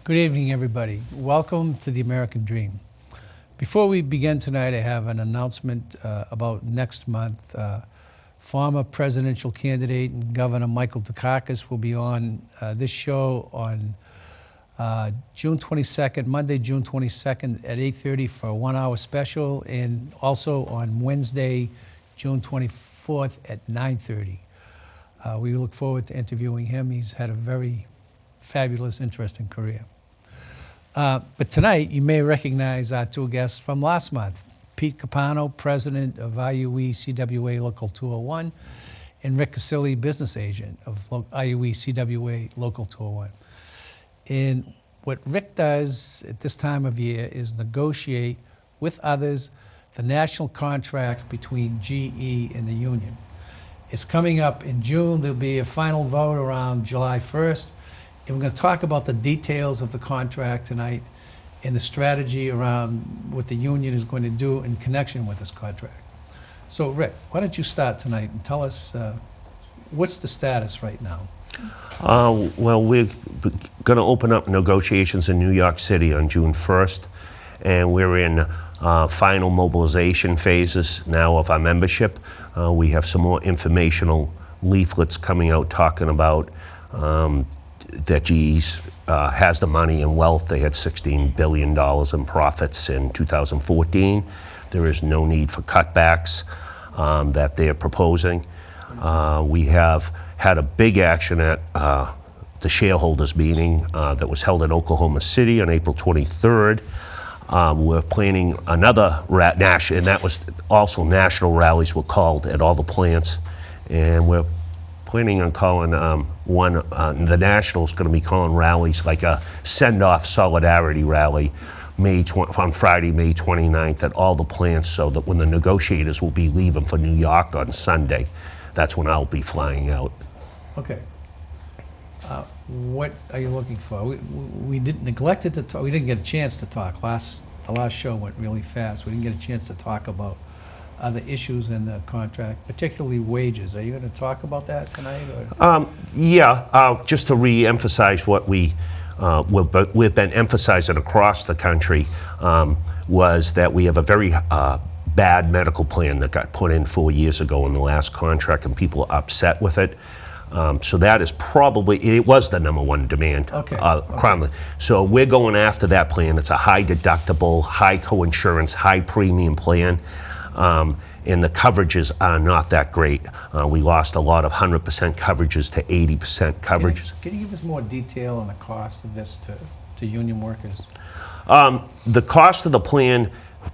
Good evening, everybody. Welcome to the American Dream. Before we begin tonight, I have an announcement about next month. Former presidential candidate and Governor Michael Dukakis will be on this show on June 22nd, Monday, June 22nd at 8:30 for a 1-hour special, and also on Wednesday, June 24th at 9:30. We look forward to interviewing him. He's had a very fabulous, interesting career. But tonight, you may recognize our two guests from last month. Pete Capano, president of IUE CWA Local 201, and Rick Casilli, business agent of IUE CWA Local 201. And what Rick does at this time of year is negotiate with others the national contract between GE and the union. It's coming up in June. There'll be a final vote around July 1st. And we're going to talk about the details of the contract tonight and the strategy around what the union is going to do in connection with this contract. So, Rick, why don't you start tonight and tell us what's the status right now? Well, we're going to open up negotiations in New York City on June 1st, and we're in final mobilization phases now of our membership. We have some more informational leaflets coming out talking about that GE has the money and wealth. They had $16 billion in profits in 2014. There is no need for cutbacks that they're proposing. We have had a big action at the shareholders meeting that was held in Oklahoma City on April 23rd. We're planning another national, and that was also national rallies were called at all the plants, and we're planning on calling the National's going to be calling rallies like a send-off solidarity rally on Friday, May 29th at all the plants, so that when the negotiators will be leaving for New York on Sunday, that's when I'll be flying out. Okay. What are you looking for? We neglected to talk. We didn't get a chance to talk. The last show went really fast. We didn't get a chance to talk about other issues in the contract, particularly wages. Are you going to talk about that tonight? Or? Just to re-emphasize what we've been emphasizing across the country was that we have a very bad medical plan that got put in 4 years ago in the last contract, and people are upset with it. So that is probably, it was the number one demand. Okay. So we're going after that plan. It's a high deductible, high co-insurance, high premium plan. And the coverages are not that great. We lost a lot of 100% coverages to 80% coverages. Can you give us more detail on the cost of this to union workers? The cost of the plan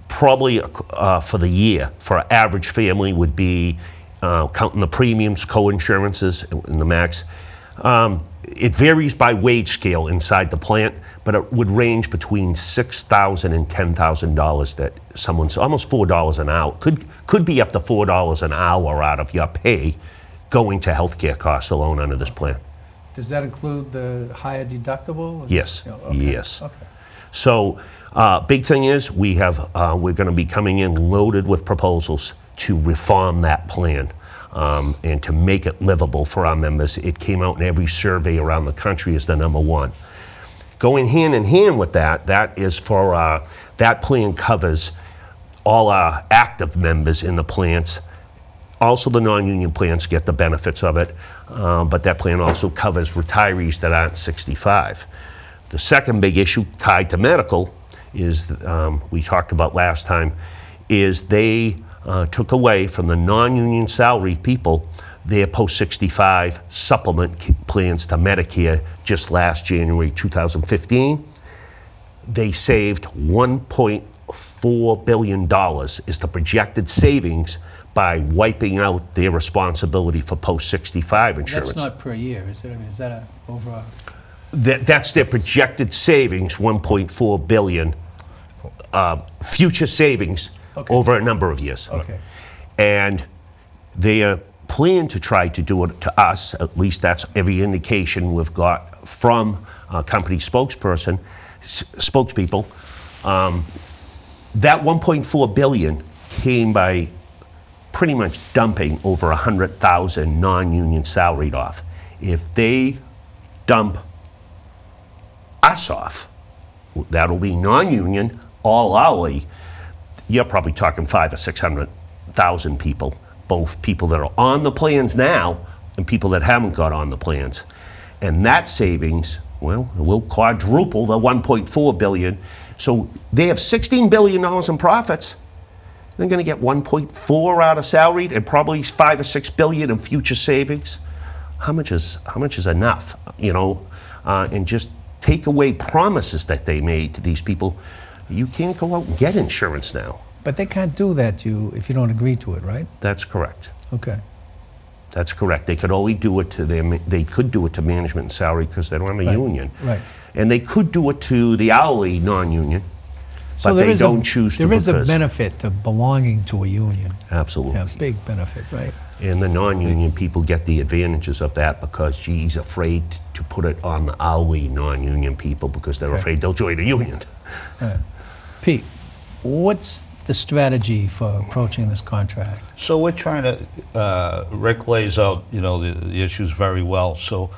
probably for the year for an average family would be, counting the premiums, co-insurances, and the max. It varies by wage scale inside the plant, but it would range between $6,000 and $10,000 that someone's almost $4 an hour. Could be up to $4 an hour out of your pay going to healthcare costs alone under this plan. Does that include the higher deductible? Yes. Okay. Yes. Okay. So big thing is we're going to be coming in loaded with proposals to reform that plan. And to make it livable for our members. It came out in every survey around the country as the number one. Going hand in hand with that is for, that plan covers all our active members in the plants. Also the non-union plants get the benefits of it, but that plan also covers retirees that aren't 65. The second big issue tied to medical is, we talked about last time, is they took away from the non-union salary people their post-65 supplement plans to Medicare just last January 2015. They saved $1.4 billion is the projected savings by wiping out their responsibility for post-65 insurance. That's not per year, is it? I mean, is that over? That's their projected savings, $1.4 billion future savings. Okay. Over a number of years. Okay. And they plan to try to do it to us, at least that's every indication we've got from company spokespeople. That $1.4 billion came by pretty much dumping over us off, that'll be non-union, all hourly, you're probably talking 500,000 or 600,000 people, both people that are on the plans now and people that haven't got on the plans. And that savings, well, it will quadruple the 1.4 billion. So they have $16 billion in profits. They're going to get 1.4 out of salaried and probably 5 or 6 billion in future savings. How much is enough? And just take away promises that they made to these people. You can't go out and get insurance now. But they can't do that to you if you don't agree to it, right? That's correct. Okay. That's correct. They could only do it to they could do it to management and salary because they don't have a union. Right. And they could do it to the hourly non-union, but they don't choose to. There is a benefit to belonging to a union. Absolutely. Yeah, big benefit, right? And the non-union people get the advantages of that because GE's afraid to put it on the hourly non-union people because they're afraid they'll join a union. Right. Pete, what's the strategy for approaching this contract? So we're trying to, Rick lays out, the issues very well. So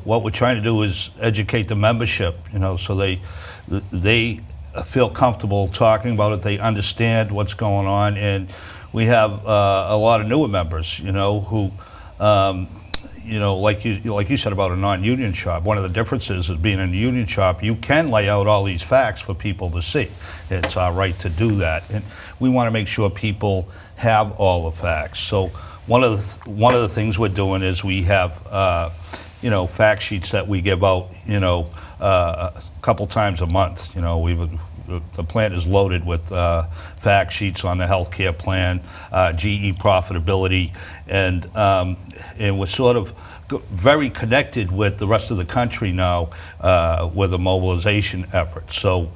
what we're trying to do is educate the membership, so they feel comfortable talking about it, they understand what's going on, and we have a lot of newer members, who, like you said about a non-union shop, one of the differences is being in a union shop, you can lay out all these facts for people to see. It's our right to do that. And we want to make sure people have all the facts. So one of the things we're doing is we have, fact sheets that we give out, a couple times a month. The plant is loaded with fact sheets on the healthcare plan, GE profitability, and we're sort of very connected with the rest of the country now with the mobilization effort. So,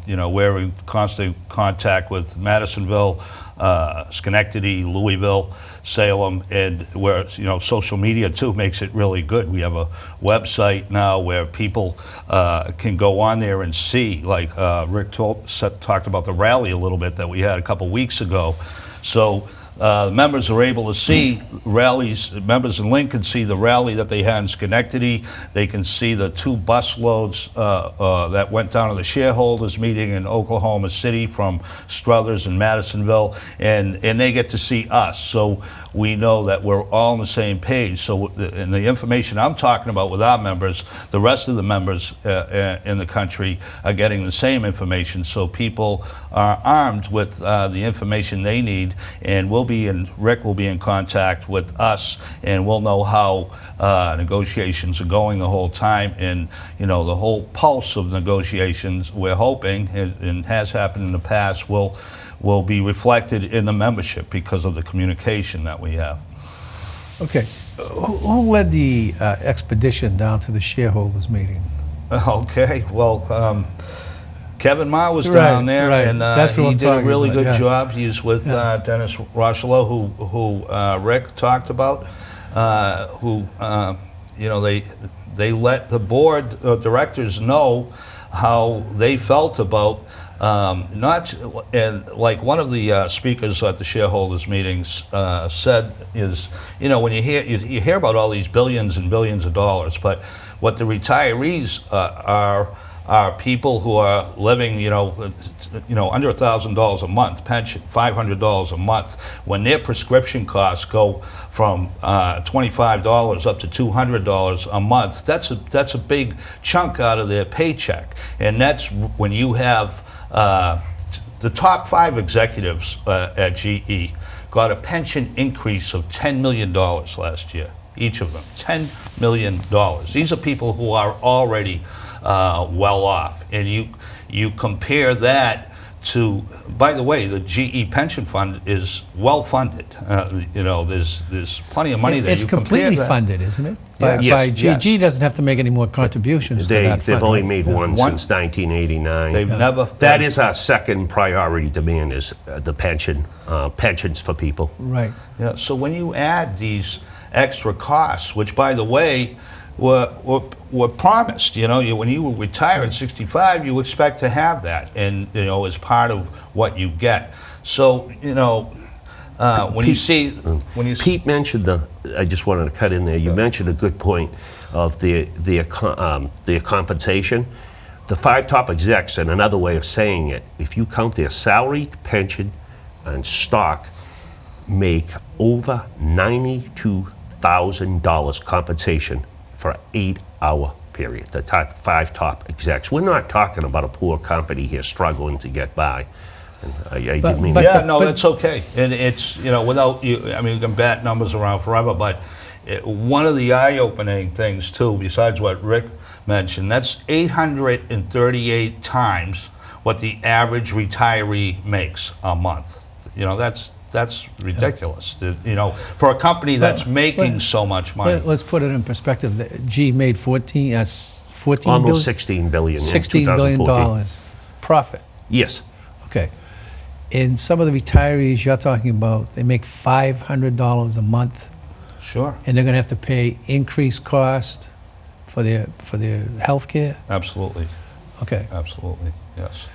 we're in constant contact with Madisonville, Schenectady, Louisville, Salem, and where social media too makes it really good. We have a website now where people can go on there and see, like Rick talked about the rally a little bit that we had a couple weeks ago. So members are able to see rallies. Members in Lincoln see the rally that they had in Schenectady. They can see the 2 bus loads that went down to the shareholders meeting in Oklahoma City from Struthers and Madisonville, and they get to see us. So we know that we're all on the same page. So and the information I'm talking about with our members, the rest of the members in the country are getting the same information. So people are armed with the information they need, and Rick will be in contact with us, and we'll know how negotiations are going the whole time, and the whole pulse of negotiations, we're hoping, and has happened in the past, will be reflected in the membership because of the communication that we have. Okay. Who led the expedition down to the shareholders meeting? Okay, well, Kevin Ma was down there, and he did a really good job. He's with Dennis Rocheleau, who Rick talked about, they let the board of directors know how they felt about like one of the speakers at the shareholders meetings said is, when you hear about all these billions and billions of dollars, but what the retirees are people who are living, under $1,000 a month, pension, $500 a month. When their prescription costs go from $25 up to $200 a month, that's a big chunk out of their paycheck. And that's when you have the top 5 executives at GE got a pension increase of $10 million last year, each of them, $10 million. These are people who are already well off, and you compare that to, by the way, the GE pension fund is well funded. There's plenty of money there. It's completely funded, isn't it? Yes. GE doesn't have to make any more contributions to that fund. They've only made one since 1989. They've never. That is our second priority demand, is the pensions for people. Right. Yeah. So when you add these extra costs, which, by the way, were promised. When you retire at 65, you expect to have that, and as part of what you get. So Pete mentioned I just wanted to cut in there. You mentioned a good point. of their compensation. The 5 top execs, and another way of saying it, if you count their salary, pension, and stock, make over $92,000 compensation for an 8-hour period. The top 5 top execs. We're not talking about a poor company here struggling to get by. And I didn't mean but- that. Yeah, no, that's okay. And it's, without you, I mean, you can bat numbers around forever, but one of the eye-opening things, too, besides what Rick mentioned, that's 838 times what the average retiree makes a month. That's ridiculous. For a company that's making so much money. Let's put it in perspective. G made 14 Almost billion? $16 billion in $16 billion 2014. profit. Yes. Okay. And some of the retirees you're talking about, they make $500 a month, Sure. and they're going to have to pay increased cost for their health care? Absolutely. Okay. Absolutely. Yes.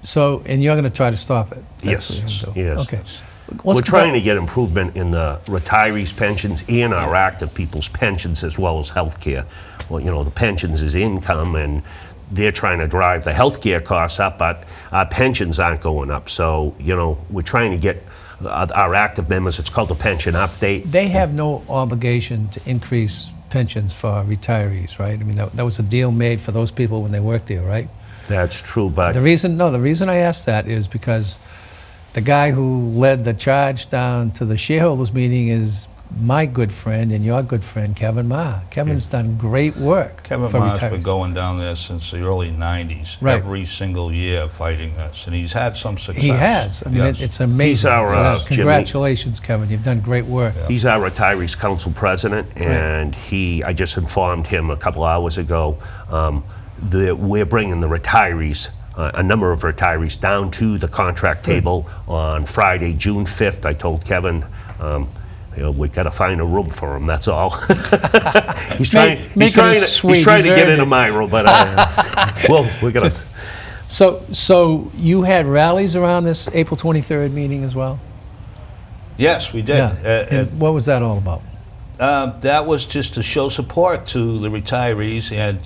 So, and you're going to try to stop it? Yes, That's what you're gonna do. yes. Okay. We're trying to get improvement in the retirees' pensions and our active people's pensions as well as health care. Well, the pensions is income, and they're trying to drive the health care costs up, but our pensions aren't going up. So, we're trying to get our active members, it's called the pension update. They have no obligation to increase pensions for retirees, right? I mean, that was a deal made for those people when they worked there, right? That's true, but The reason I asked that is because the guy who led the charge down to the shareholders meeting is my good friend and your good friend, Kevin Ma. Kevin's done great work Kevin for Ma's been retirees. going down there since the early 90s, Right. every single year fighting this, and he's had some success. He has. I mean, Yes. it's amazing. He's our, Jimmy. Congratulations, Kevin. You've done great work. he's our retirees council president, and I just informed him a couple hours ago that we're bringing the retirees, a number of retirees, down to the contract table on Friday, June 5th. I told Kevin, we got to find a room for him. That's all. he's trying. Make He's trying it to. sweet. He's trying to get Deserve into it. my room, but well, we're gonna. So you had rallies around this April 23rd meeting as well? Yes, we did. And what was that all about? That was just to show support to the retirees and,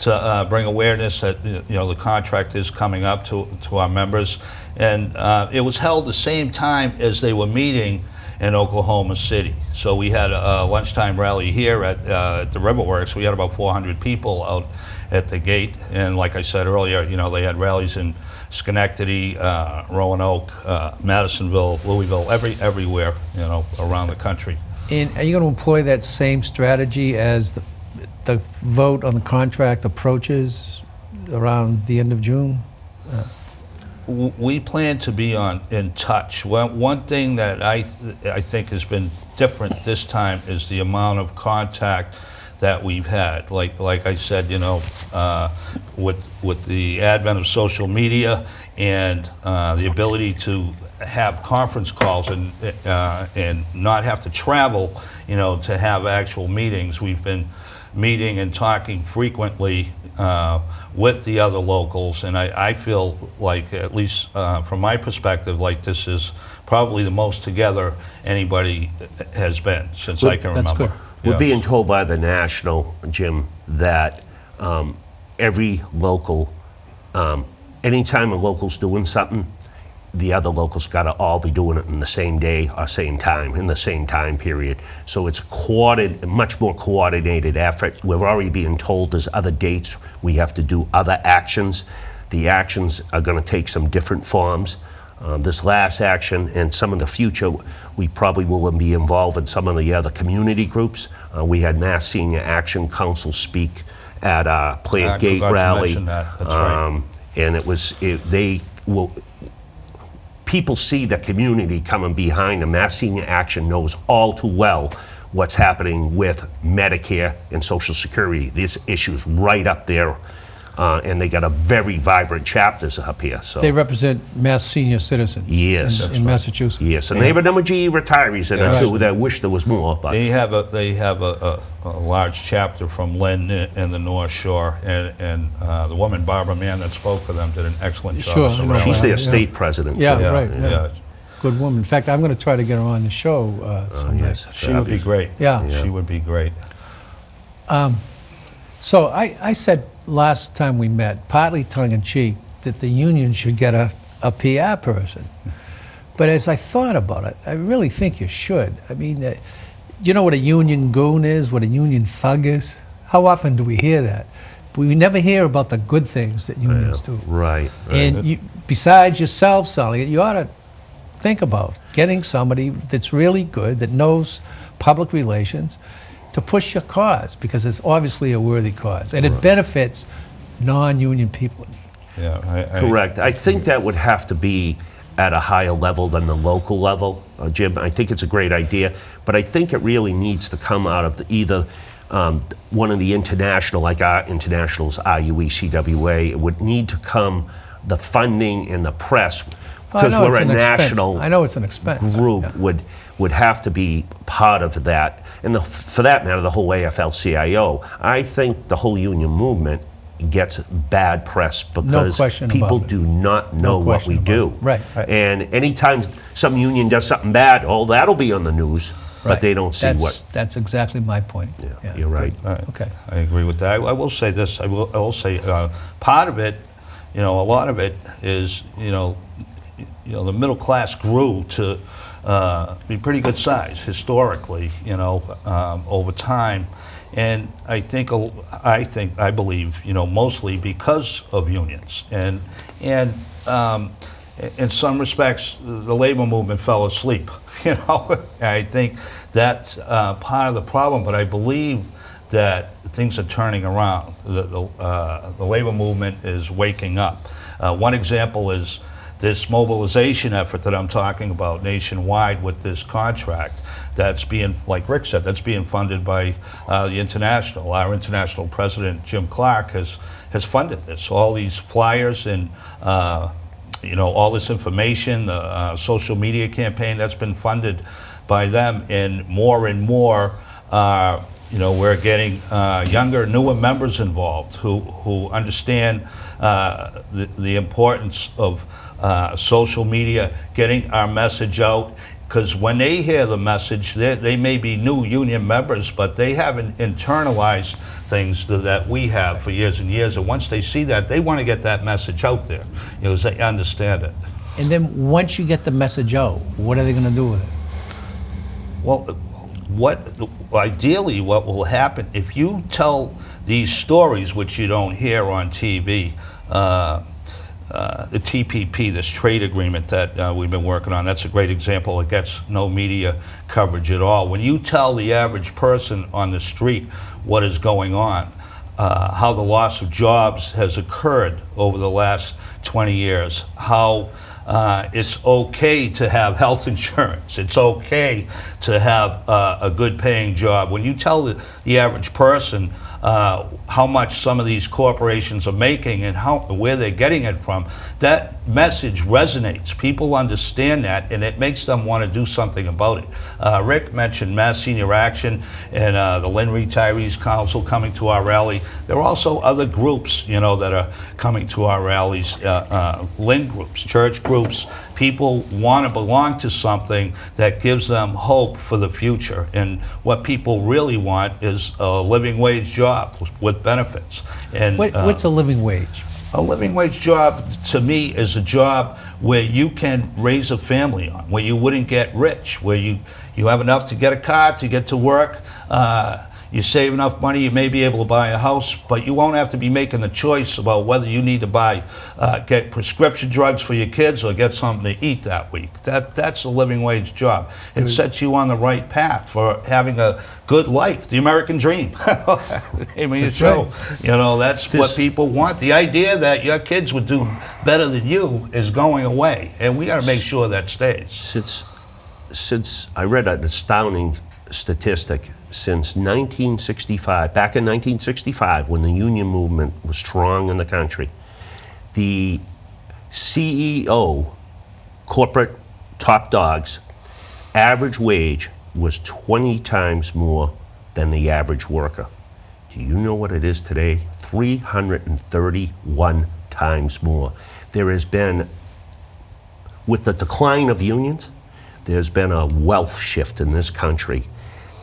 to bring awareness that, the contract is coming up to our members. And it was held the same time as they were meeting in Oklahoma City. So we had a lunchtime rally here at the Riverworks. We had about 400 people out at the gate. And like I said earlier, they had rallies in Schenectady, Roanoke, Madisonville, Louisville, everywhere, around the country. And are you going to employ that same strategy as the vote on the contract approaches around the end of June? We plan to be in touch. One thing that I think has been different this time is the amount of contact that we've had. Like I said, with the advent of social media and the ability to have conference calls and not have to travel, to have actual meetings. We've been meeting and talking frequently with the other locals, and I feel like, at least from my perspective, like this is probably the most together anybody has been since I can That's remember. good. We're Yeah. being told by the National, Jim, that every local, anytime a local's doing something, the other locals got to all be doing it in the same day or same time, in the same time period. So it's much more coordinated effort. We're already being told there's other dates. We have to do other actions. The actions are going to take some different forms. This last action and some of the future, we probably will be involved in some of the other community groups. We had Mass Senior Action Council speak at our Plant I Gate forgot to rally. mention that. That's right. And people see the community coming behind them. Mass Senior Action knows all too well what's happening with Medicare and Social Security. This issue's right up there, and they got a very vibrant chapters up here. So They represent Mass senior citizens Yes. That's in Massachusetts. yes, and they have a number of GE retirees in it too that wish there was more. But They have a large chapter from Lynn in the North Shore, and the woman Barbara Mann that spoke for them did an excellent job. Sure, So I know. she's their Yeah. state president. Yeah, so, right. yeah. Good woman. In fact, I'm going to try to get her on the show someday. Yes, She would be great. Yeah. She would be great. So I said last time we met, partly tongue-in-cheek, that the union should get a PR person. But as I thought about it, I really think you should. I mean, you know what a union goon is, what a union thug is? How often do we hear that? We never hear about the good things that unions do. Right. And you, besides yourself selling it, you ought to think about getting somebody that's really good, that knows public relations, to push your cause, because it's obviously a worthy cause, and it benefits non-union people. Yeah, Correct. I think that would have to be at a higher level than the local level, Jim. I think it's a great idea, but I think it really needs to come out of either one of the international, like our internationals, RUE, CWA. It would need to come, the funding and the press, because I know we're it's a an expense. national I know it's an expense. group, Yeah. would have to be part of that. And for that matter, the whole AFL-CIO. I think the whole union movement gets bad press because question people about it. do not know what question we about do. it. Right. And anytime some union does something bad, oh, that'll be on the news, but Right. they don't see what. That's exactly my point. Yeah, you're right. Okay. I agree with that. I will say this. I will say part of it, a lot of it is, the middle class grew to be pretty good size historically, over time, and I believe, mostly because of unions, and in some respects, the labor movement fell asleep. I think that's part of the problem, but I believe that things are turning around. The labor movement is waking up. One example is this mobilization effort that I'm talking about nationwide with this contract that's being, like Rick said, that's being funded by the International. Our International President, Jim Clark, has funded this. All these flyers and all this information, the social media campaign that's been funded by them, and more, we're getting younger, newer members involved who understand the importance of social media, getting our message out. Because when they hear the message, they may be new union members, but they haven't internalized things that we have for years and years. And once they see that, they want to get that message out there, because they understand it. And then once you get the message out, what are they going to do with it? Well, ideally what will happen, if you tell these stories, which you don't hear on TV, the TPP, this trade agreement that we've been working on, that's a great example. It gets no media coverage at all. When you tell the average person on the street what is going on, how the loss of jobs has occurred over the last 20 years, how it's okay to have health insurance, it's okay to have a good paying job. When you tell the average person how much some of these corporations are making and where they're getting it from, that message resonates. People understand that, and it makes them want to do something about it. Rick mentioned Mass Senior Action and the Lynn Retirees Council coming to our rally. There are also other groups, that are coming to our rallies, Lynn groups, church groups. People want to belong to something that gives them hope for the future. And what people really want is a living wage job with benefits. And What's a living wage? a living wage job to me is a job where you can raise a family on, where you wouldn't get rich, where you have enough to get a car, to get to work, you save enough money, you may be able to buy a house, but you won't have to be making the choice about whether you need to get prescription drugs for your kids or get something to eat that week. That's a living wage job. It sets you on the right path for having a good life, the American dream. I mean, That's so, right. that's what people want. The idea that your kids would do better than you is going away, and we got to make sure that stays. Since I read an astounding statistic, since 1965, back in 1965, when the union movement was strong in the country, the CEO, corporate top dogs, average wage was 20 times more than the average worker. Do you know what it is today? 331 times more. There has been, with the decline of unions, there's been a wealth shift in this country.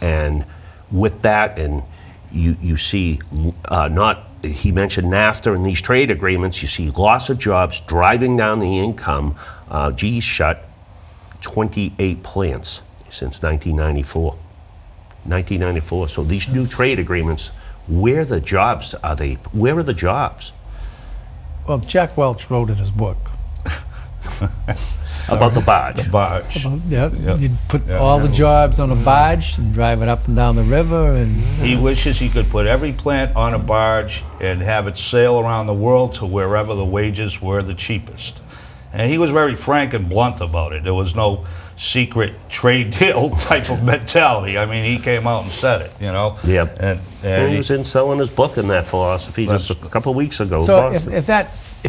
And with that, and you see he mentioned NAFTA and these trade agreements, you see loss of jobs driving down the income. GE's shut 28 plants since 1994. 1994. So these new trade agreements, where are the jobs? Where are the jobs? Well, Jack Welch wrote in his book. About the barge. The barge. You'd put all the jobs on a barge and drive it up and down the river. And He wishes he could put every plant on a barge and have it sail around the world to wherever the wages were the cheapest. And he was very frank and blunt about it. There was no secret trade deal type of mentality. I mean, he came out and said it, you know? Yep. And He was in selling his book in that philosophy just a couple of weeks ago. so Boston. if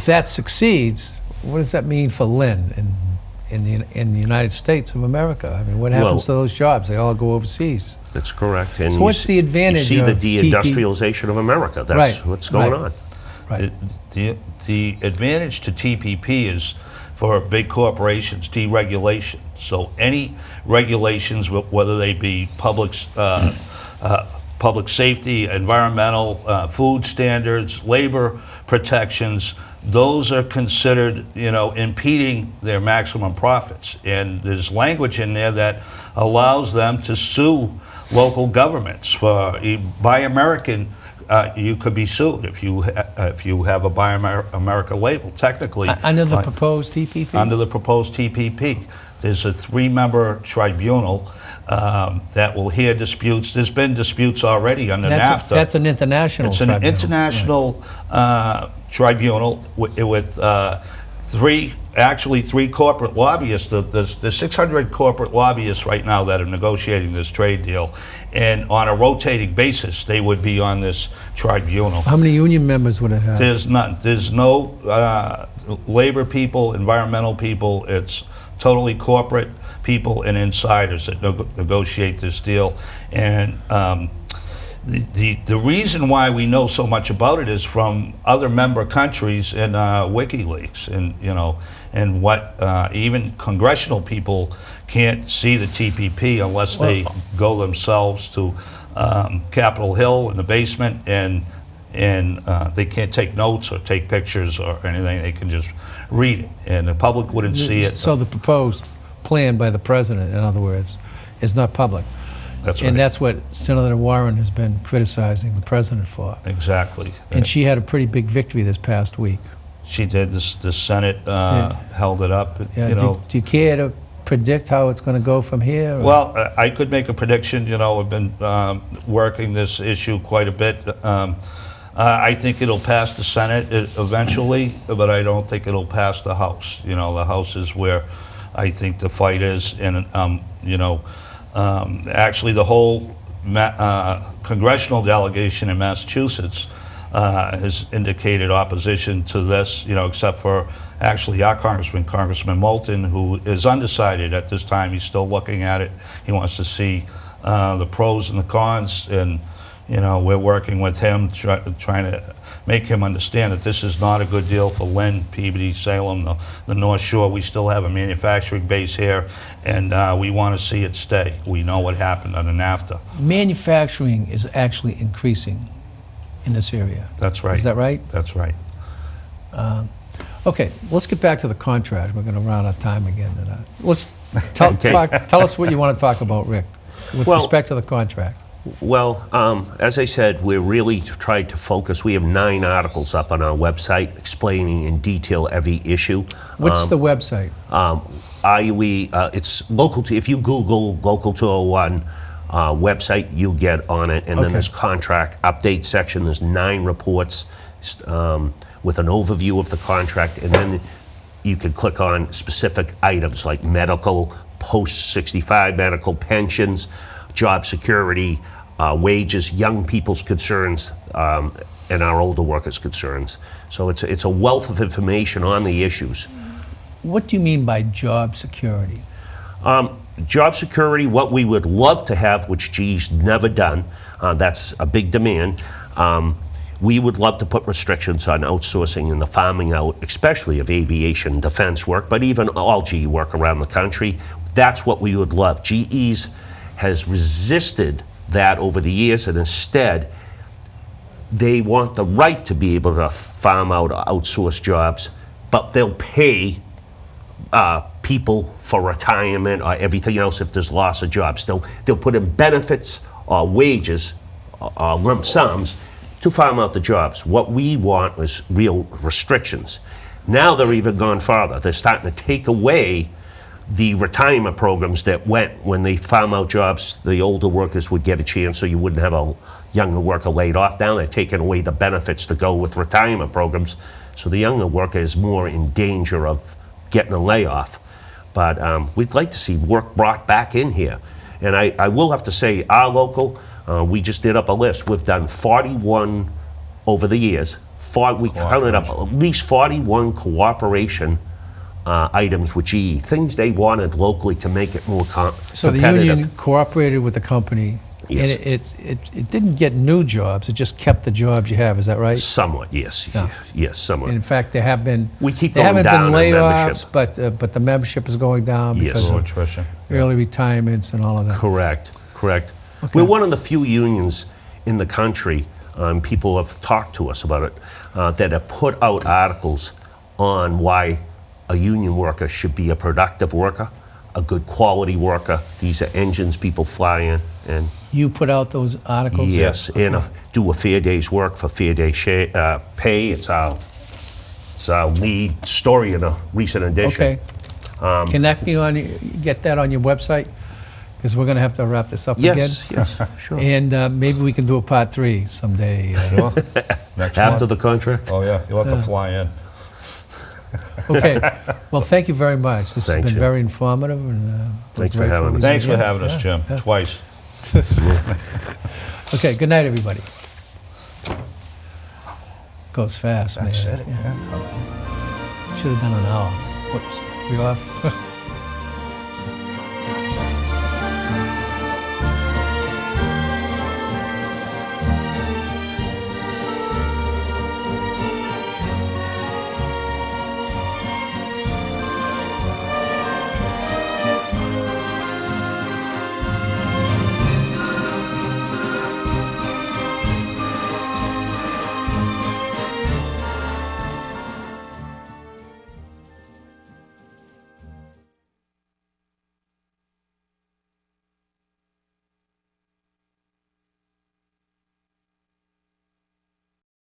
that succeeds, what does that mean for Lynn in the United States of America? I mean, what happens to those jobs? They all go overseas. That's correct. And So what's the advantage You see of the deindustrialization of America. That's Right. what's going Right. on. Right. The advantage to TPP is for big corporations, deregulation. So any regulations, whether they be public safety, environmental, food standards, labor protections, those are considered, impeding their maximum profits. And there's language in there that allows them to sue local governments for Buy American. You could be sued if you have a Buy America label. Technically, Under the proposed TPP? under the proposed TPP, there's a 3-member tribunal that will hear disputes. There's been disputes already under NAFTA. That's an international It's an tribunal. international tribunal with three corporate lobbyists. There's 600 corporate lobbyists right now that are negotiating this trade deal, and on a rotating basis, they would be on this tribunal. How many union members would it have? There's none. There's no labor people, environmental people. It's totally corporate people and insiders that negotiate this deal. And the reason why we know so much about it is from other member countries and WikiLeaks, and what even congressional people can't see the TPP unless they go themselves to Capitol Hill in the basement, and they can't take notes or take pictures or anything. They can just read it, and the public wouldn't see it. So the proposed plan by the president, in other words, is not public. That's right. And that's what Senator Warren has been criticizing the president for. Exactly. And she had a pretty big victory this past week. She did. The Senate held it up. Yeah, do you care to predict how it's going to go from here? Or? Well, I could make a prediction. I've been working this issue quite a bit. I think it'll pass the Senate eventually, but I don't think it'll pass the House. The House is where I think the fight is, and actually the whole congressional delegation in Massachusetts has indicated opposition to this, except for actually our Congressman Moulton, who is undecided at this time. He's still looking at it. He wants to see the pros and the cons, and we're working with him, trying to make him understand that this is not a good deal for Lynn, Peabody, Salem, the North Shore. We still have a manufacturing base here, and we want to see it stay. We know what happened under NAFTA. Manufacturing is actually increasing in this area. That's right. Is that right? That's right. Okay, let's get back to the contract. We're going to run out of time again. Let's tell us what you want to talk about, Rick, with respect to the contract. Well, as I said, we're really trying to focus. We have 9 articles up on our website explaining in detail every issue. What's the website? It's local to, if you Google Local 201 website, you'll get on it. And then there's contract update section. There's 9 reports with an overview of the contract. And then you can click on specific items like medical, post-65 medical, pensions, job security, wages, young people's concerns, and our older workers' concerns. So it's a wealth of information on the issues. What do you mean by job security? Job security, what we would love to have, which GE's never done, that's a big demand. We would love to put restrictions on outsourcing and the farming out, especially of aviation and defense work, but even all GE work around the country. That's what we would love. GE's has resisted that over the years, and instead they want the right to be able to farm out or outsource jobs, but they'll pay people for retirement or everything else if there's loss of jobs. They'll put in benefits or wages or lump sums to farm out the jobs. What we want is real restrictions. Now they're even gone farther. They're starting to take away the retirement programs that went when they farm out jobs. The older workers would get a chance, so you wouldn't have a younger worker laid off. Now they're taking away the benefits to go with retirement programs, so the younger worker is more in danger of getting a layoff. But we'd like to see work brought back in here. And I will have to say, our local, we just did up a list. We've done 41 over the years. We counted up at least 41 cooperation items with GE, things they wanted locally to make it more So the competitive. union cooperated with the company, Yes. and it didn't get new jobs, it just kept the jobs you have, is that right? Somewhat, yes. Yeah. Yes, somewhat. In fact, there have been, We keep there going haven't down been in layoffs, membership. but the membership is going down Yes. because Low of attrition. early retirements and all of that. Correct. Okay. We're one of the few unions in the country, people have talked to us about it, that have put out articles on why a union worker should be a productive worker, a good quality worker. These are engines people fly in. And You put out those articles? yes, and do a fair day's work for fair day pay. It's our lead story in a recent edition. Okay. Connect me on, get that on your website, because we're going to have to wrap this up Yes, again. yes, sure. And maybe we can do a part 3 someday. Sure. Next After month. the contract? Oh, yeah, you'll have to fly in. Okay. Well, thank you very much. This Thanks, has been Jim. very informative. And, we're Thanks for having grateful us. to Thanks be for here. having us, Jim, twice. Okay, good night, everybody. Goes fast, That's man. it, Yeah. yeah. Should have done an hour. Whoops. We off?